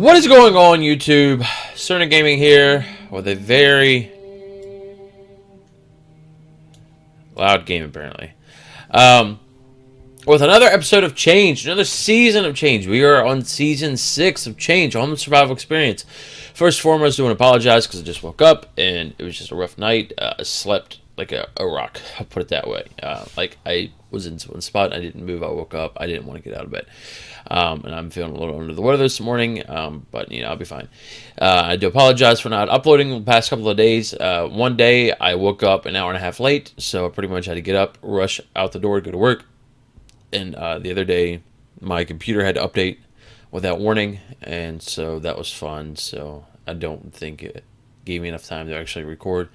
What is going on, YouTube? Aserno Gaming here with a very loud game, apparently. With another episode of Change, another season of Change. We are on season 6 of Change, Home Survival Experience. First and foremost, I want to apologize because I just woke up and it was just a rough night. I slept like a rock, I'll put it that way. Like I was in one spot, I didn't move, I woke up, I didn't want to get out of bed. And I'm feeling a little under the weather this morning, but you know, I'll be fine. I do apologize for not uploading the past couple of days. One day I woke up an hour and a half late, so I pretty much had to get up, rush out the door, go to work. And the other day, my computer had to update without warning, and so that was fun. So I don't think it gave me enough time to actually record,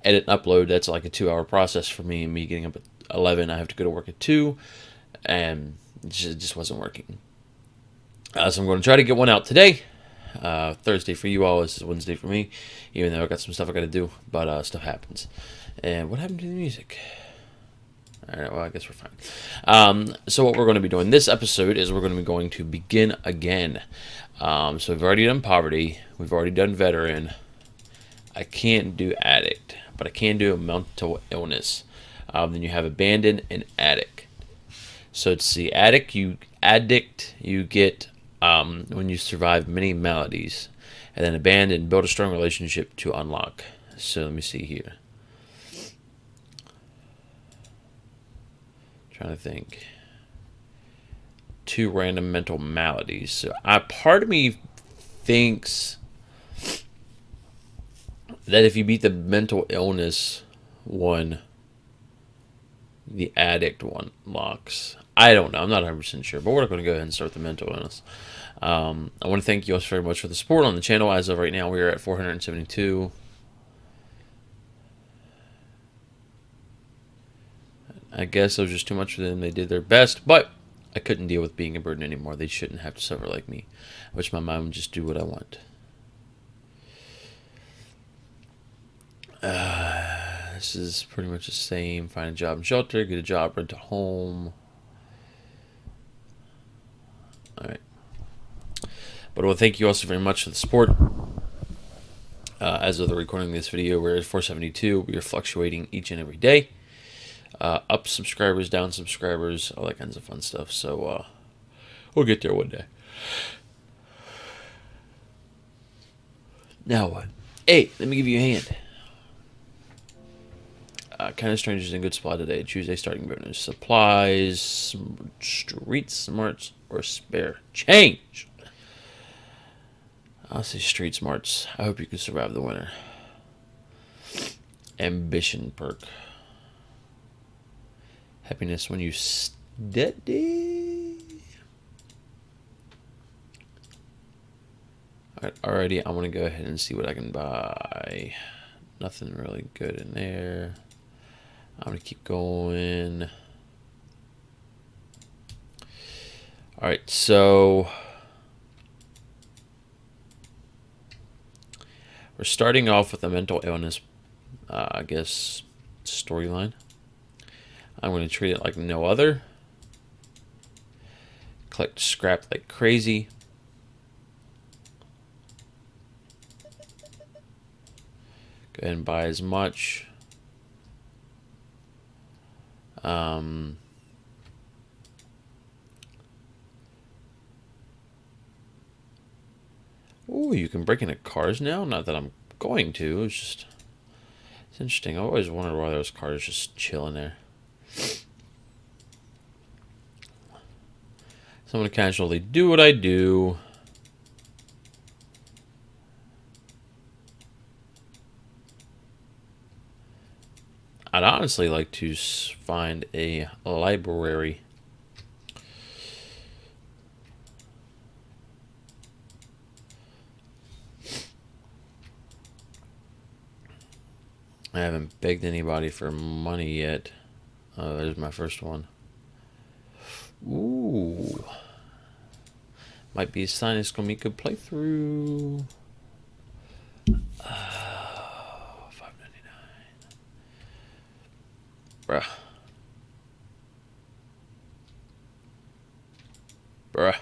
edit, and upload. That's like a 2-hour process for me. And me getting up at 11, I have to go to work at 2, and it just wasn't working. So I'm going to try to get one out today. Thursday for you all. This is Wednesday for me, even though I got some stuff I got to do. But stuff happens. And what happened to the music? Alright, well, I guess we're fine. So what we're going to be doing this episode is we're going to begin again. So we've already done poverty. We've already done veteran. I can't do addict, but I can do a mental illness. Then you have abandoned and addict. So it's the addict you get when you survive many maladies. And then abandoned, build a strong relationship to unlock. So let me see here. Trying to think. 2 random mental maladies. So part of me thinks that if you beat the mental illness one, the addict one locks. I don't know. I'm not 100% sure, but we're going to go ahead and start the mental illness. I want to thank you all very much for the support on the channel. As of right now, we are at 472. I guess it was just too much for them. They did their best, but I couldn't deal with being a burden anymore. They shouldn't have to suffer like me. I wish my mom would just do what I want. This is pretty much the same. Find a job and shelter, get a job, rent a home. Alright. But I want to thank you also very much for the support. As of the recording of this video, we're at 472. We are fluctuating each and every day. Up subscribers, down subscribers, all that kinds of fun stuff. So we'll get there one day. Now what? Hey, let me give you a hand. Kind of strangers in good spot today. Tuesday starting bonus. Supplies, street smarts, or spare change. I'll say street smarts. I hope you can survive the winter. Ambition perk. Happiness when you steady. Alright, alrighty, I'm gonna go ahead and see what I can buy. Nothing really good in there. I'm gonna keep going. Alright, so we're starting off with a mental illness, I guess, storyline. I'm going to treat it like no other. Collect scrap like crazy. Go ahead and buy as much. Ooh, you can break into cars now? Not that I'm going to. It's interesting. I always wondered why those cars just chilling there. So I'm going to casually do what I do. I'd honestly like to find a library. I haven't begged anybody for money yet. There's my first one. Ooh. Might be a sign it's going to be a good playthrough. $5.99. Bruh. Bruh.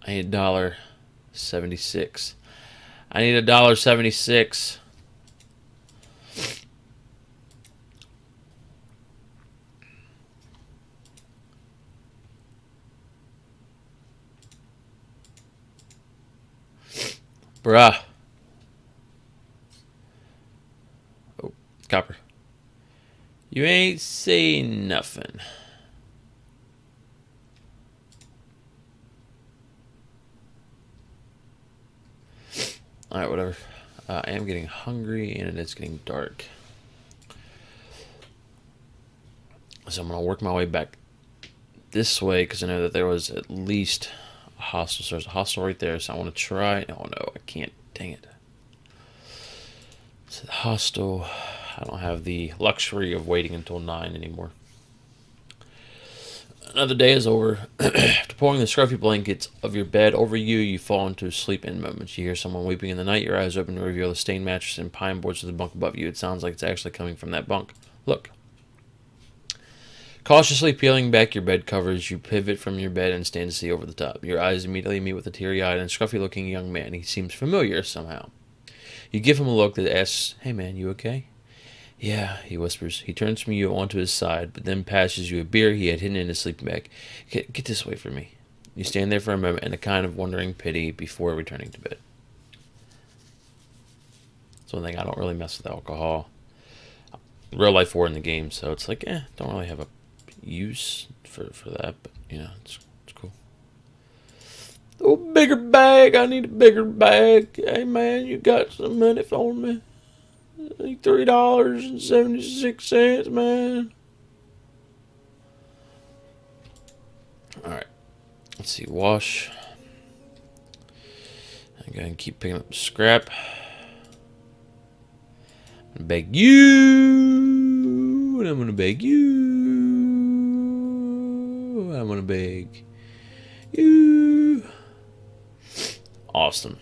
I need $1.76. I need $1.76. Bruh. Oh, copper. You ain't saying nothing. Alright, whatever. I am getting hungry and it is getting dark. So I'm going to work my way back this way because I know that there was at least a hostel. So there's a hostel right there. So I want to try. Oh no, I can't. Dang it. So the hostel. I don't have the luxury of waiting until 9 anymore. Another day is over. After pulling the scruffy blankets of your bed over you, you fall into sleep in moments. You hear someone weeping in the night. Your eyes open to reveal the stained mattress and pine boards of the bunk above you. It sounds like it's actually coming from that bunk. Look. Cautiously peeling back your bed covers, you pivot from your bed and stand to see over the top. Your eyes immediately meet with a teary-eyed and scruffy-looking young man. He seems familiar somehow. You give him a look that asks, "Hey man, you okay?" "Yeah," he whispers. He turns from you onto his side, but then passes you a beer he had hidden in his sleeping bag. Get this away from me." You stand there for a moment in a kind of wondering pity before returning to bed. That's one thing, I don't really mess with alcohol. Real life war in the game, so it's like, don't really have a use for that, but you know, it's cool. Oh, bigger bag. I need a bigger bag. Hey man, you got some money for me? Like $3.76, man. Alright. Let's see. Wash. I'm going to keep picking up scrap. I'm going to beg you. And I'm going to beg you. I'm going to beg you. Awesome.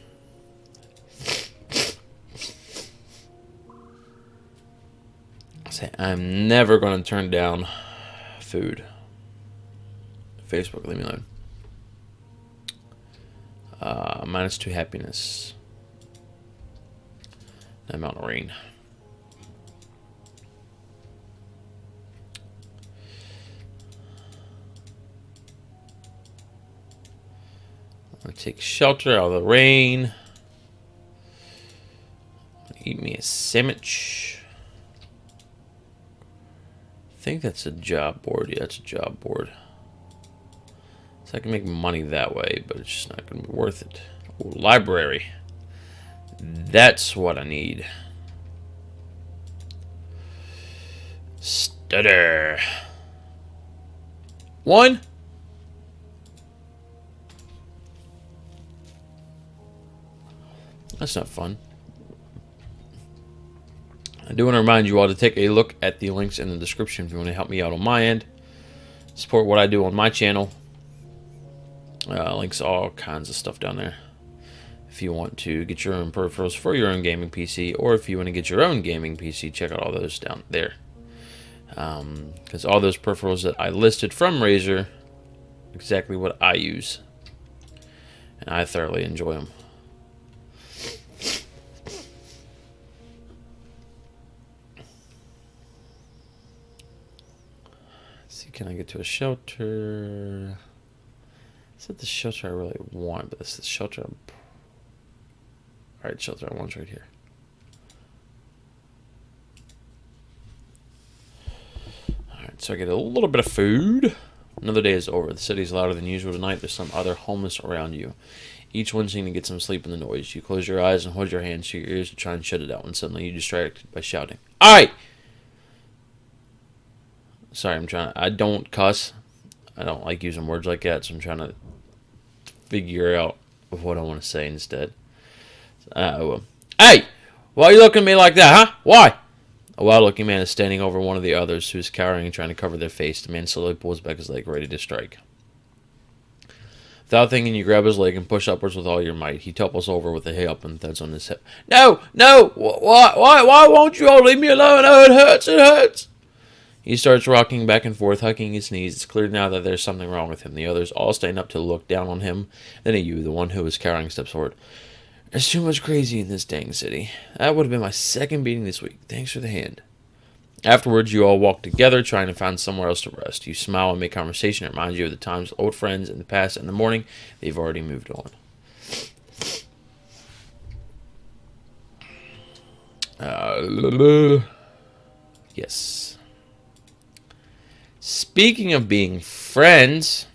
I'm never going to turn down food. Facebook, leave me alone. -2 happiness. The amount of rain. I'm going to take shelter out of the rain. Eat me a sandwich. I think that's a job board. Yeah, that's a job board. So I can make money that way, but it's just not going to be worth it. Ooh, library. That's what I need. Stutter. 1. That's not fun. I do want to remind you all to take a look at the links in the description if you want to help me out on my end. Support what I do on my channel. Links all kinds of stuff down there. If you want to get your own peripherals for your own gaming PC, or if you want to get your own gaming PC, check out all those down there. Because all those peripherals that I listed from Razer, exactly what I use. And I thoroughly enjoy them. Can I get to a shelter? It's not the shelter I really want, but it's the shelter I'm... Alright, shelter I want's right here. Alright, so I get a little bit of food. Another day is over. The city's louder than usual tonight. There's some other homeless around you. Each one seeming to get some sleep in the noise. You close your eyes and hold your hands to your ears to try and shut it out, and suddenly you're distracted by shouting. Alright! Sorry, I don't cuss. I don't like using words like that, so I'm trying to figure out what I want to say instead. Hey! Why are you looking at me like that, huh? Why? A wild-looking man is standing over one of the others who is cowering and trying to cover their face. The man slowly pulls back his leg, ready to strike. Without thinking, you grab his leg and push upwards with all your might. He topples over with a hip and thuds on his hip. No! No! Why won't you all leave me alone? Oh, it hurts! It hurts! He starts rocking back and forth, hugging his knees. It's clear now that there's something wrong with him. The others all stand up to look down on him. Then at you, the one who is cowering, steps forward. There's too much crazy in this dang city. That would have been my second beating this week. Thanks for the hand. Afterwards, you all walk together, trying to find somewhere else to rest. You smile and make conversation. It reminds you of the times with old friends in the past. In the morning, they've already moved on. Yes. Speaking of being friends,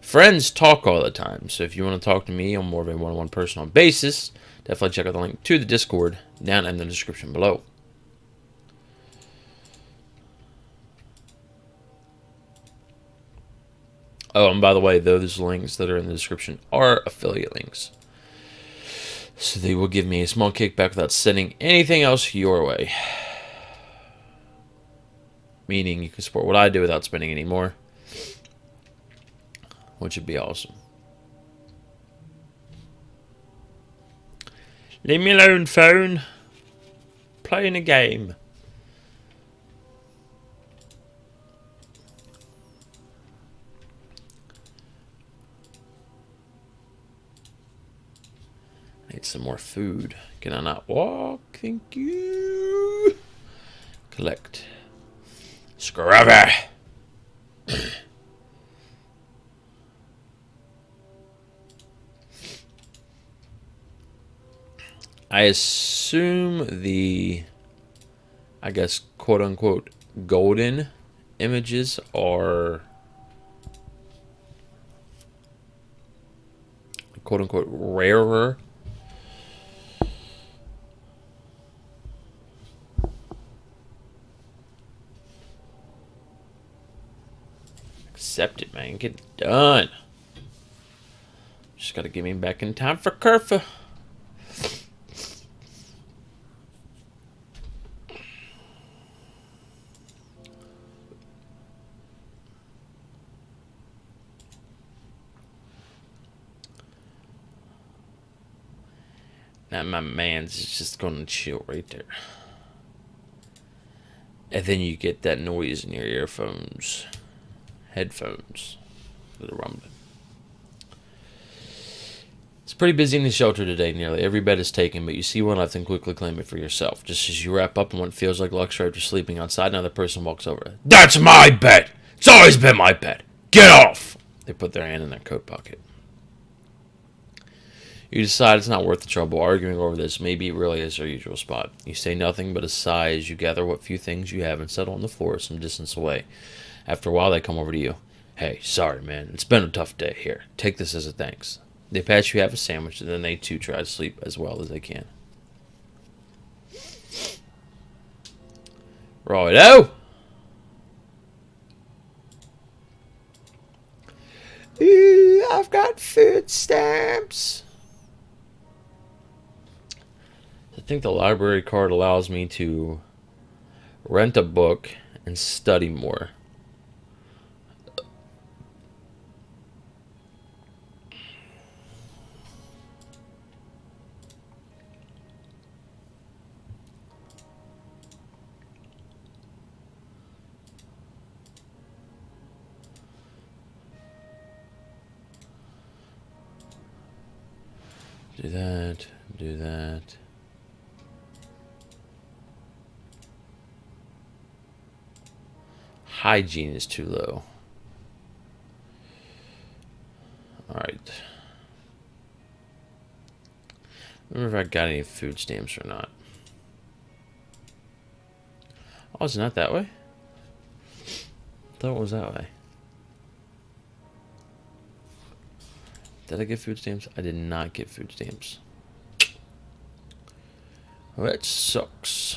friends talk all the time. So if you want to talk to me on more of a one-on-one personal basis, definitely check out the link to the Discord down in the description below. Oh, and by the way, those links that are in the description are affiliate links. So they will give me a small kickback without sending anything else your way. Meaning you can support what I do without spending any more. Which would be awesome. Leave me alone, phone. Playing a game. Need some more food. Can I not walk? Thank you. Collect. Scrubber. I assume the, I guess, quote unquote, golden images are quote unquote rarer. Accept it, man. Get it done. Just gotta get me back in time for curfew. Now my man's just gonna chill right there. And then you get that noise in your earphones. Headphones. With a rumbling. It's pretty busy in the shelter today. Nearly every bed is taken, but you see one left and quickly claim it for yourself. Just as you wrap up in what feels like luxury after sleeping outside, another person walks over. That's my bed! It's always been my bed! Get off! They put their hand in their coat pocket. You decide it's not worth the trouble arguing over this. Maybe it really is their usual spot. You say nothing but a sigh as you gather what few things you have and settle on the floor some distance away. After a while, they come over to you. Hey, sorry, man. It's been a tough day. Here, take this as a thanks. They pass you half a sandwich, and then they too try to sleep as well as they can. Righto! Ooh, I've got food stamps. I think the library card allows me to rent a book and study more. Do that, do that. Hygiene is too low. Alright. Remember if I got any food stamps or not. Oh, it's not that way? I thought it was that way. Did I get food stamps? I did not get food stamps. Well, that sucks.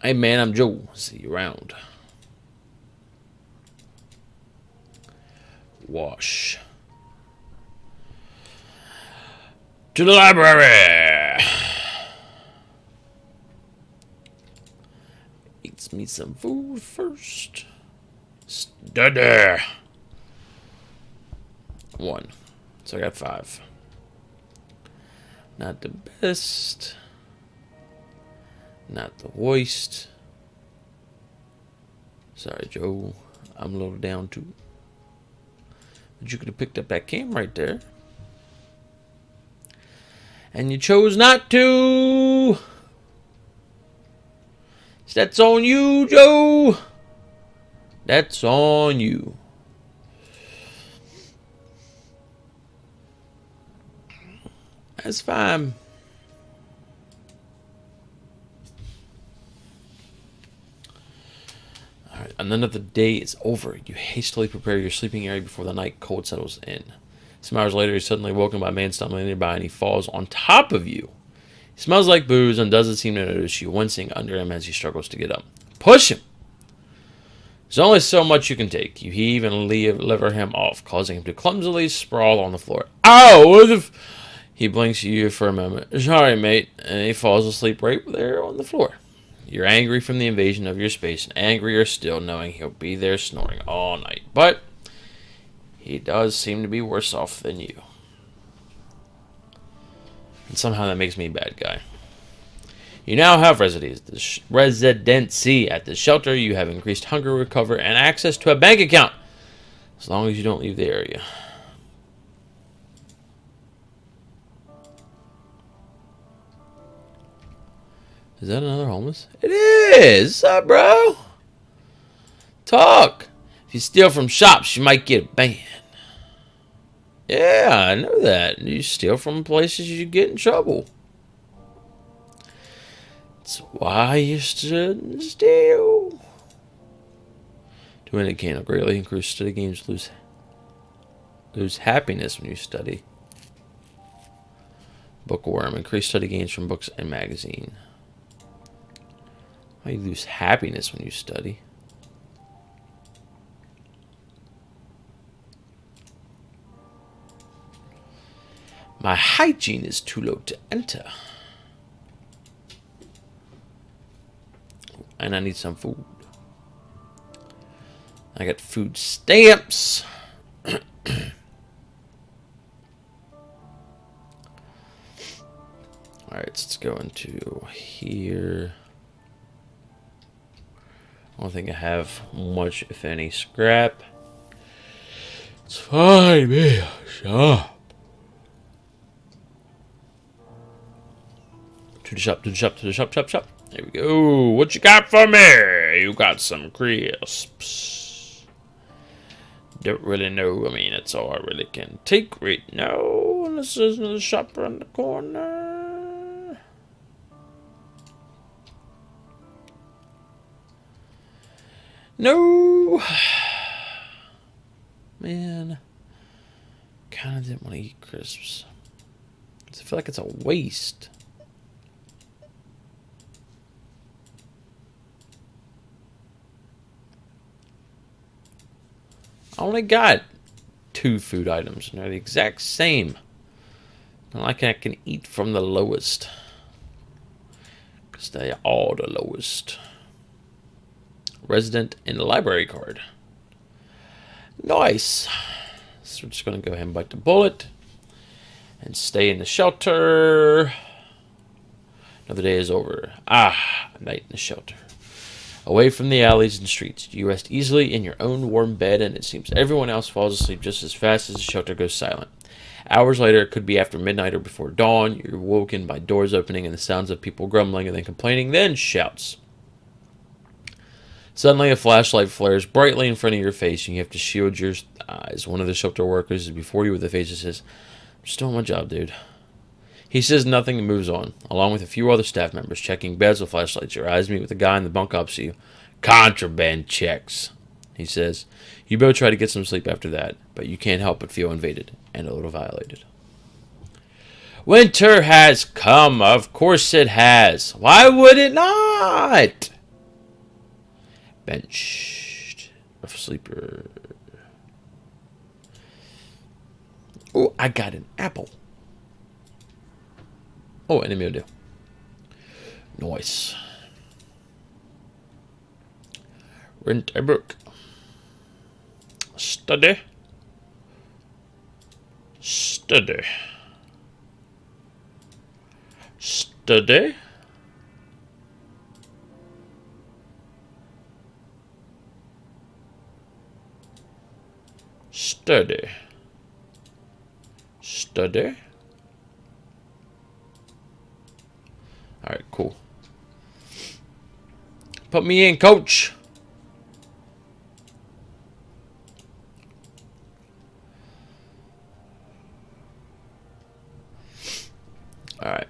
Hey man, I'm Joe. See you around. Wash. To the library. Eats me some food first. Study. 1. So I got 5. Not the best. Not the worst. Sorry, Joe. I'm a little down too. But you could have picked up that cam right there. And you chose not to. So that's on you, Joe. That's on you. That's fine. Alright, and then the day is over. You hastily prepare your sleeping area before the night cold settles in. Some hours later, he's suddenly woken by a man stumbling nearby, and he falls on top of you. He smells like booze and doesn't seem to notice you, wincing under him as he struggles to get up. Push him! There's only so much you can take. You heave and lever him off, causing him to clumsily sprawl on the floor. Ow! What the He blinks at you for a moment. Sorry, mate. And he falls asleep right there on the floor. You're angry from the invasion of your space, and angrier still knowing he'll be there snoring all night. But he does seem to be worse off than you. And somehow that makes me a bad guy. You now have residency at the shelter. You have increased hunger recover and access to a bank account. As long as you don't leave the area. Is that another homeless? It is! What's up, bro? Talk! If you steal from shops, you might get banned. Yeah, I know that. You steal from places, you get in trouble. That's why you shouldn't steal. To win a can of greatly increased study games, lose happiness when you study. Bookworm, increased study gains from books and magazine. Why you lose happiness when you study? My hygiene is too low to enter. And I need some food. I got food stamps. Alright, let's go into here. I don't think I have much, if any, scrap. It's fine, man. Shop. To the shop, to the shop, to the shop, shop, shop. There we go. What you got for me? You got some crisps. Don't really know. I mean, that's all I really can take right now. This is the shop around the corner. No. Man. Kind of didn't want to eat crisps. I feel like it's a waste. I only got 2 food items, and they're the exact same. Not like I can eat from the lowest. Because they are all the lowest. Resident in the library card. Nice. So we're just going to go ahead and bite the bullet. And stay in the shelter. Another day is over. Ah, night in the shelter. Away from the alleys and streets, you rest easily in your own warm bed, and it seems everyone else falls asleep just as fast as the shelter goes silent. Hours later, it could be after midnight or before dawn, you're woken by doors opening and the sounds of people grumbling and then complaining, then shouts. Suddenly, a flashlight flares brightly in front of your face, and you have to shield your eyes. One of the shelter workers is before you with a face that says, "I'm just doing my job, dude." He says nothing and moves on, along with a few other staff members checking beds with flashlights. Your eyes meet with the guy in the bunk opposite you. "Contraband checks," he says. You both try to get some sleep after that, but you can't help but feel invaded and a little violated. Winter has come. Of course it has. Why would it not? Benched. Rough sleeper. Oh, I got an apple. Oh, and a meal deal. Nice. Rent a book. Study. Steady. Steady. Steady. Steady. Alright, cool. Put me in, coach. Alright.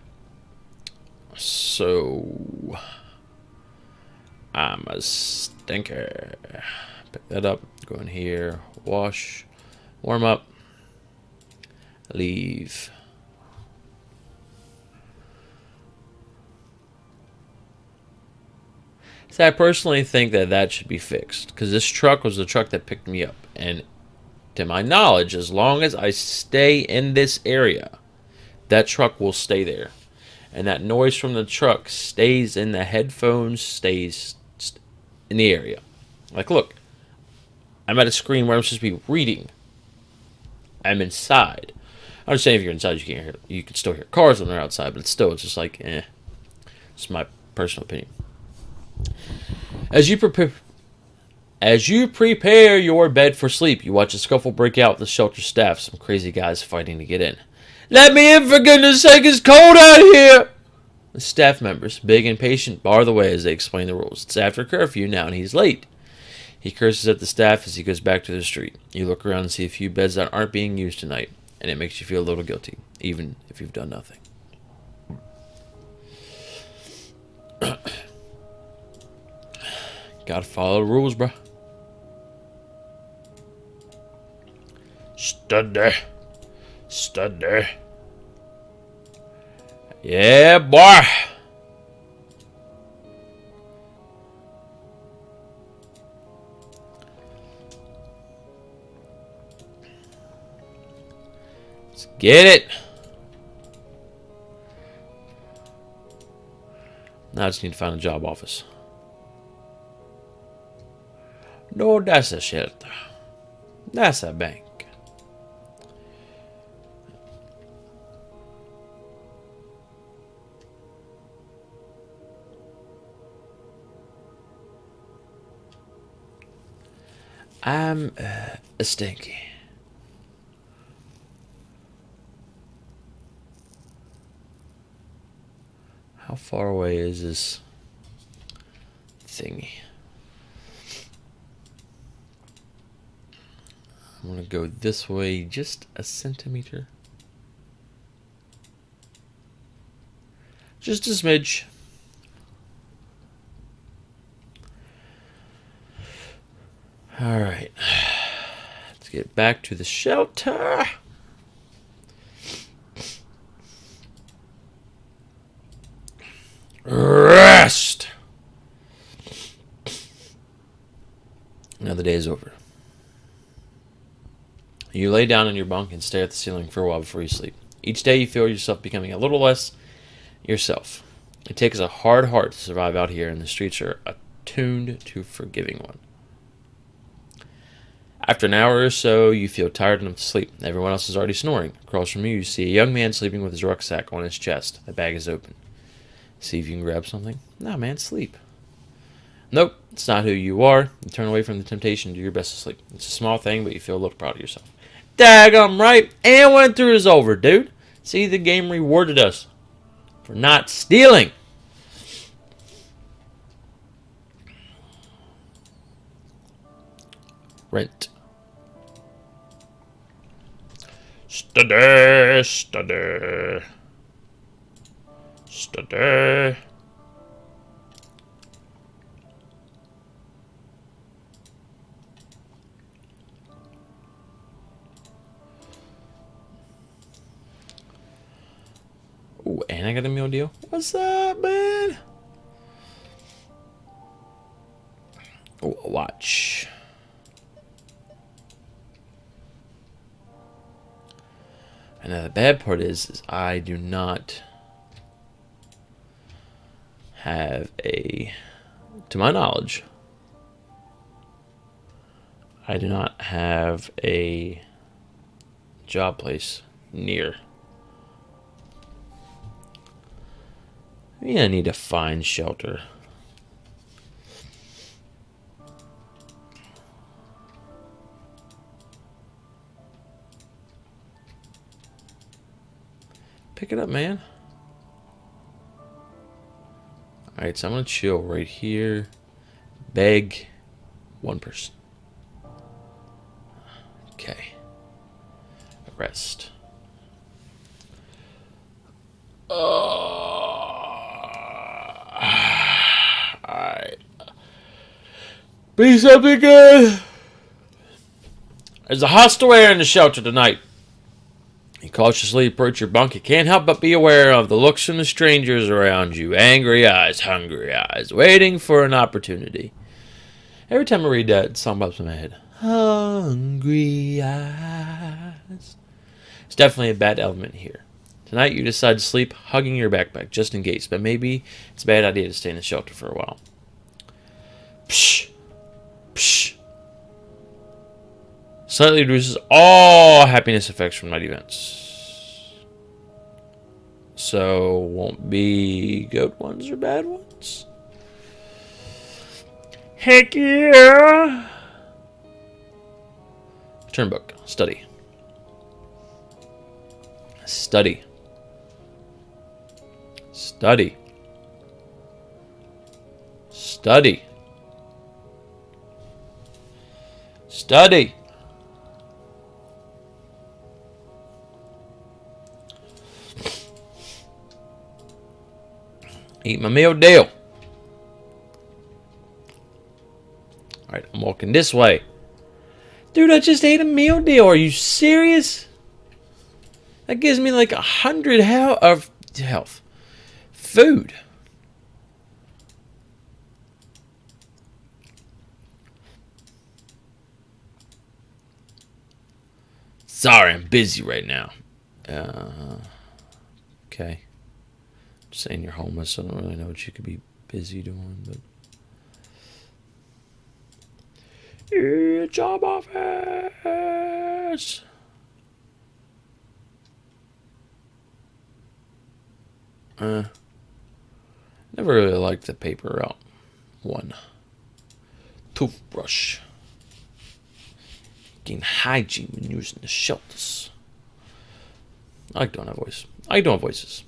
So I'm a stinker. Pick that up. Go in here. Wash. Warm up. Leave. So I personally think that that should be fixed, because this truck was the truck that picked me up, and to my knowledge, as long as I stay in this area, that truck will stay there, and that noise from the truck stays in the headphones, stays in the area. Like, look, I'm at a screen where I'm supposed to be reading. I'm inside. I understand if you're inside, you can't hear. You can still hear cars when they're outside, but it's just like, It's my personal opinion. As you prepare your bed for sleep, you watch a scuffle break out with the shelter staff. Some crazy guys fighting to get in. Let me in, for goodness sake! It's cold out here. The staff members, big and patient, bar the way as they explain the rules. It's after curfew now, and he's late. He curses at the staff as he goes back to the street. You look around and see a few beds that aren't being used tonight, and it makes you feel a little guilty, even if you've done nothing. Gotta follow the rules, bro. Steady. Steady. Yeah, boy. Let's get it. Now I just need to find a job office. No, that's a shelter. That's a bank. I'm a stinky. How far away is this thingy? I'm going to go this way just a centimeter. Just a smidge. Alright. Let's get back to the shelter. Rest! Now the day is over. You lay down in your bunk and stare at the ceiling for a while before you sleep. Each day you feel yourself becoming a little less yourself. It takes a hard heart to survive out here, and the streets are attuned to forgiving one. After an hour or so, you feel tired enough to sleep. Everyone else is already snoring. Across from you, you see a young man sleeping with his rucksack on his chest. The bag is open. See if you can grab something. Nah, man, sleep. Nope, it's not who you are. You turn away from the temptation to do your best to sleep. It's a small thing, but you feel a little proud of yourself. Daggum right, and went through is over, dude. See, the game rewarded us for not stealing. Rent. Study, study, study. Ooh, and I got a meal deal. What's up, man? Ooh, a watch. And the bad part is I do not have to my knowledge, I do not have a job place near. Maybe I need to find shelter. Pick it up, man. Alright, so I'm going to chill right here. Beg one person. Okay. Rest. Alright. Be something good. There's a hostile air in the shelter tonight. You cautiously approach your bunk. You can't help but be aware of the looks from the strangers around you. Angry eyes, hungry eyes, waiting for an opportunity. Every time I read that, it song pops in my head. Hungry eyes. It's definitely a bad element here. Tonight you decide to sleep hugging your backpack just in case, but maybe it's a bad idea to stay in the shelter for a while. Psh. Psh. Slightly reduces all happiness effects from night events. So, won't be good ones or bad ones? Heck yeah! Turn book. Study. Study. Study. Study. Study. Eat my meal deal. Alright, I'm walking this way. Dude, I just ate a meal deal. Are you serious? That gives me like 100 of health. Food. Sorry, I'm busy right now. Okay. Just saying you're homeless, so I don't really know what you could be busy doing, but... Yeah, job offers! Never really liked the paper route. One. Toothbrush. Getting hygiene when using the shelters. I like doing that voice. I like doing voices.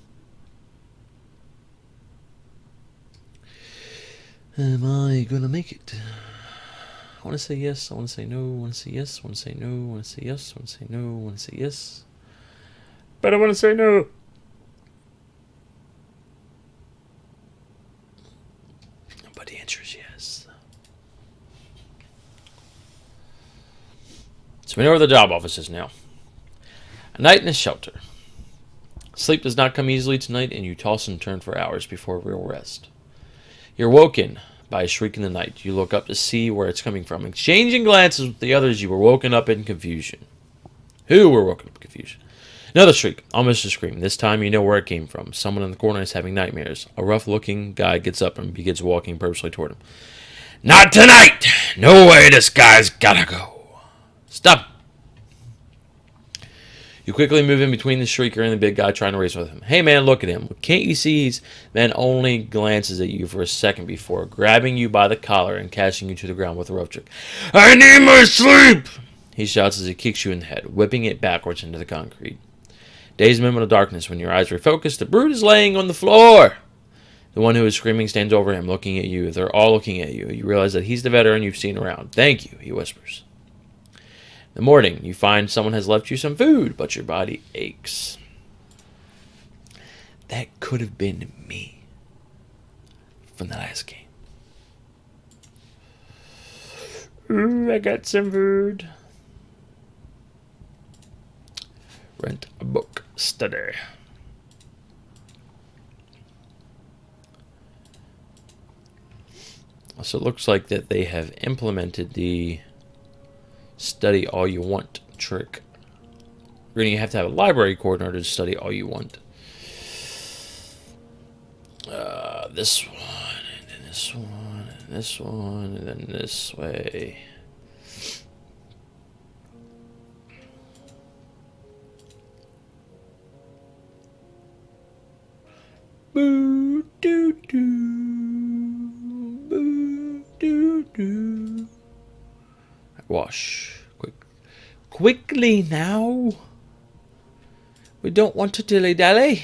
Am I gonna make it? I want to say yes. I want to say no. I want to say yes. I want to say no. I want to say yes. I want to say no. I want to say yes. But I want to say no. But the answer is yes. So we know where the job office is now. A night in a shelter. Sleep does not come easily tonight, and you toss and turn for hours before real rest. You're woken by a shriek in the night. You look up to see where it's coming from. Exchanging glances with the others, you were woken up in confusion. Who were woken up in confusion? Another shriek, almost a scream. This time you know where it came from. Someone in the corner is having nightmares. A rough-looking guy gets up and begins walking purposely toward him. Not tonight! No way, this guy's gotta go. Stop. You quickly move in between the shrieker and the big guy trying to race with him. Hey man, look at him. Can't you see he's man only glances at you for a second before grabbing you by the collar and casting you to the ground with a rough trick. I need my sleep! He shouts as he kicks you in the head, whipping it backwards into the concrete. Dazed moment of darkness, when your eyes refocus, the brute is laying on the floor. The one who is screaming stands over him, looking at you. They're all looking at you. You realize that he's the veteran you've seen around. Thank you, he whispers. In the morning, you find someone has left you some food, but your body aches. That could have been me from the last game. Ooh, I got some food. Rent a book. Study. So it looks like that they have implemented the study all you want trick. You're going to have a library card in order to study all you want. This one, and then this one, and this one, and then this way. Boo, doo, doo. Boo, doo, doo. Wash. Quickly now. We don't want to dilly-dally.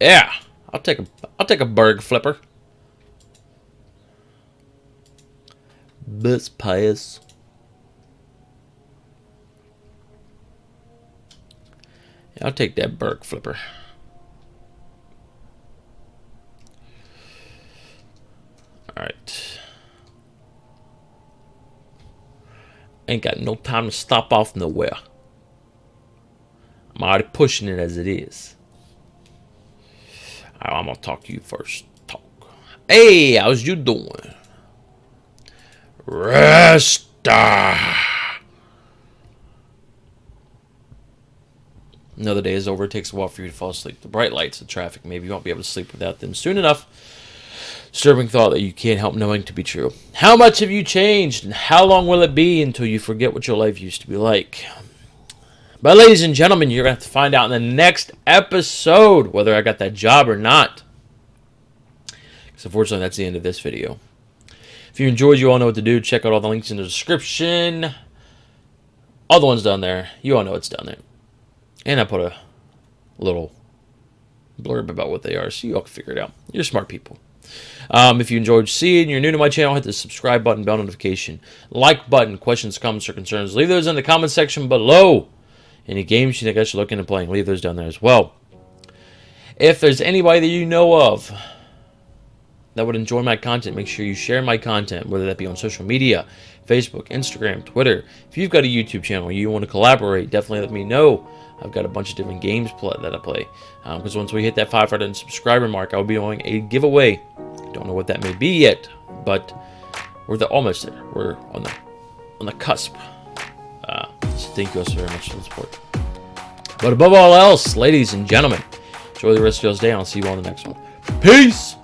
Yeah, I'll take a berg flipper. Bus pious. Yeah, I'll take that berg flipper. All right. Ain't got no time to stop off nowhere. I'm already pushing it as it is. All right, I'm gonna talk to you first. Talk. Hey, how's you doing? Resta. Another day is over. It takes a while for you to fall asleep. The bright lights, the traffic, maybe you won't be able to sleep without them soon enough. Disturbing thought that you can't help knowing to be true. How much have you changed, and how long will it be until you forget what your life used to be like? But ladies and gentlemen, you're going to have to find out in the next episode whether I got that job or not. Because unfortunately, that's the end of this video. If you enjoyed, you all know what to do. Check out all the links in the description. All the ones down there. You all know it's down there. And I put a little blurb about what they are, so you all can figure it out. You're smart people. If you enjoyed seeing, you're new to my channel, hit the subscribe button, bell notification, like button, questions, comments, or concerns. Leave those in the comment section below. Any games you think I should look into playing, leave those down there as well. If there's anybody that you know of that would enjoy my content, make sure you share my content, whether that be on social media, Facebook, Instagram, Twitter. If you've got a YouTube channel you want to collaborate, definitely let me know. I've got a bunch of different games that I play. Because once we hit that 500 subscriber mark, I'll be doing a giveaway. Don't know what that may be yet, but we're almost there. We're on the cusp. So thank you guys very much for the support. But above all else, ladies and gentlemen, enjoy the rest of y'all's day. I'll see you all in the next one. Peace!